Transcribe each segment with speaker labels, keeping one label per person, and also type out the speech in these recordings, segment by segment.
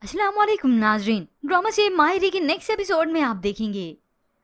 Speaker 1: अस्सलाम वालेकुम नाजरीन। ड्रामा से माहिरी के नेक्स्ट एपिसोड में आप देखेंगे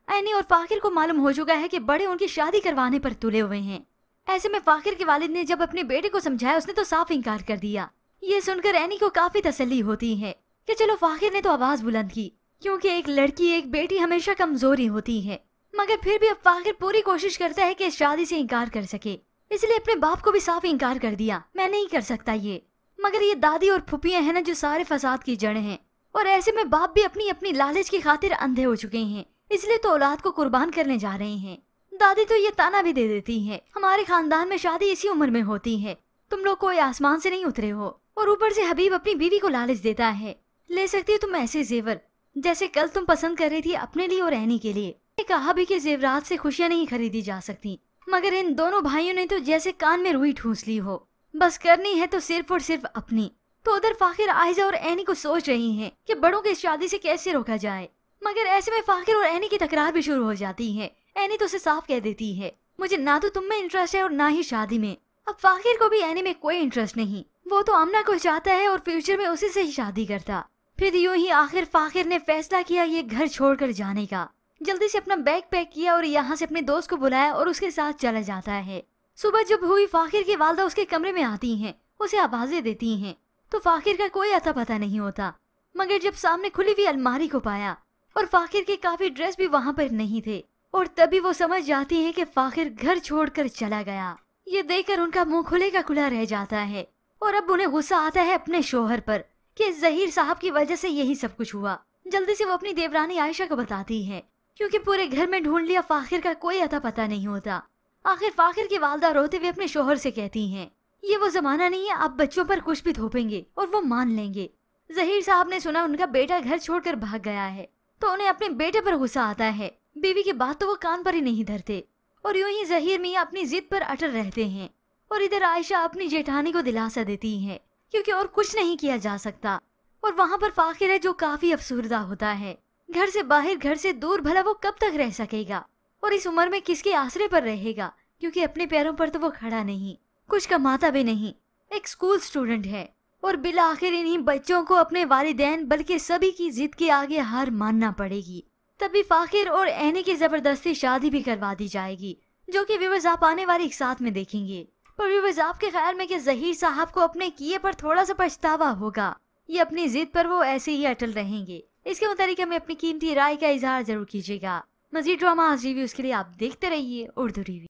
Speaker 1: एनी और फाकिर को मालूम हो चुका है कि बड़े उनकी शादी करवाने पर तुले हुए हैं। ऐसे में फाकिर के वालिद ने जब अपने बेटे को समझाया उसने तो साफ इनकार कर दिया। ये सुनकर एनी को काफी तसल्ली होती है कि चलो फाकिर ने तो आवाज बुलंद की, क्योंकि एक लड़की एक बेटी हमेशा कमजोरी होती है। मगर फिर भी अब फाकिर पूरी कोशिश करता है कि इस शादी से इनकार कर सके, इसलिए अपने बाप को भी साफ इनकार कर दिया, मैं नहीं कर सकता ये। मगर ये दादी और फुफियां हैं ना जो सारे फसाद की जड़ हैं, और ऐसे में बाप भी अपनी अपनी लालच की खातिर अंधे हो चुके हैं, इसलिए तो औलाद को कुर्बान करने जा रहे हैं। दादी तो ये ताना भी दे देती है, हमारे खानदान में शादी इसी उम्र में होती है, तुम लोग कोई आसमान से नहीं उतरे हो। और ऊपर से हबीब अपनी बीवी को लालच देता है, ले सकती हो तुम ऐसे जेवर जैसे कल तुम पसंद कर रही थी अपने लिए और एनी के लिए। कहा भी कि जेवरात से खुशियां नहीं खरीदी जा सकती, मगर इन दोनों भाइयों ने तो जैसे कान में रुई ठूस ली हो, बस करनी है तो सिर्फ और सिर्फ अपनी। तो उधर फाकिर आयजा और एनी को सोच रही हैं कि बड़ों की शादी से कैसे रोका जाए। मगर ऐसे में फाकिर और एनी की तकरार भी शुरू हो जाती है। एनी तो उसे साफ कह देती है, मुझे ना तो तुम में इंटरेस्ट है और ना ही शादी में। अब फाकिर को भी एनी में कोई इंटरेस्ट नहीं, वो तो आमना को चाहता है और फ्यूचर में उसी से ही शादी करता। फिर यूं ही आखिर फाकिर ने फैसला किया ये घर छोड़कर जाने का। जल्दी से अपना बैग पैक किया और यहाँ से अपने दोस्त को बुलाया और उसके साथ चला जाता है। सुबह जब हुई फाकिर की वालदा उसके कमरे में आती हैं, उसे आवाजें देती हैं, तो फाकिर का कोई अता पता नहीं होता। मगर जब सामने खुली हुई अलमारी को पाया और फाकिर के काफी ड्रेस भी वहाँ पर नहीं थे, और तभी वो समझ जाती है कि फाकिर घर छोड़कर चला गया। ये देखकर उनका मुंह खुले का खुला रह जाता है और अब उन्हें गुस्सा आता है अपने शोहर पर कि जहीर साहब की वजह से यही सब कुछ हुआ। जल्दी से वो अपनी देवरानी आयशा को बताती है, क्योंकि पूरे घर में ढूंढ लिया, फाकिर का कोई अता पता नहीं होता। आखिर फाकिर की वालदा रोते हुए अपने शोहर से कहती हैं, ये वो जमाना नहीं है आप बच्चों पर कुछ भी थोपेंगे और वो मान लेंगे। जहीर साहब ने सुना उनका बेटा घर छोड़कर भाग गया है, तो उन्हें अपने बेटे पर गुस्सा आता है। बीवी की बात तो वो कान पर ही नहीं धरते और यूं ही जहीर मियां अपनी जिद पर अटल रहते हैं। और इधर आयशा अपनी जेठानी को दिलासा देती है, क्योंकि और कुछ नहीं किया जा सकता। और वहाँ पर फाकिर है जो काफी अफसुर्दा होता है। घर से बाहर, घर से दूर, भला वो कब तक रह सकेगा और इस उम्र में किसके आसरे पर रहेगा, क्योंकि अपने पैरों पर तो वो खड़ा नहीं, कुछ कमाता भी नहीं, एक स्कूल स्टूडेंट है। और बिला आखिर इन्हीं बच्चों को अपने वालिदैन बल्कि सभी की जिद के आगे हार मानना पड़ेगी। तभी फाकिर और एनी की जबरदस्ती शादी भी करवा दी जाएगी, जो कि व्यूअर्स आप आने वाली एक साथ में देखेंगे। पर व्यूअर्स आपके ख्याल में कि जहीर साहब को अपने किए पर थोड़ा सा पछतावा होगा, ये अपनी जिद पर वो ऐसे ही अटल रहेंगे? इसके मुताबिक हमें अपनी कीमती राय का इजहार जरूर कीजिएगा। मजीद ड्रामा रिव्यूज के लिए आप देखते रहिए उर्दू रिव्यू।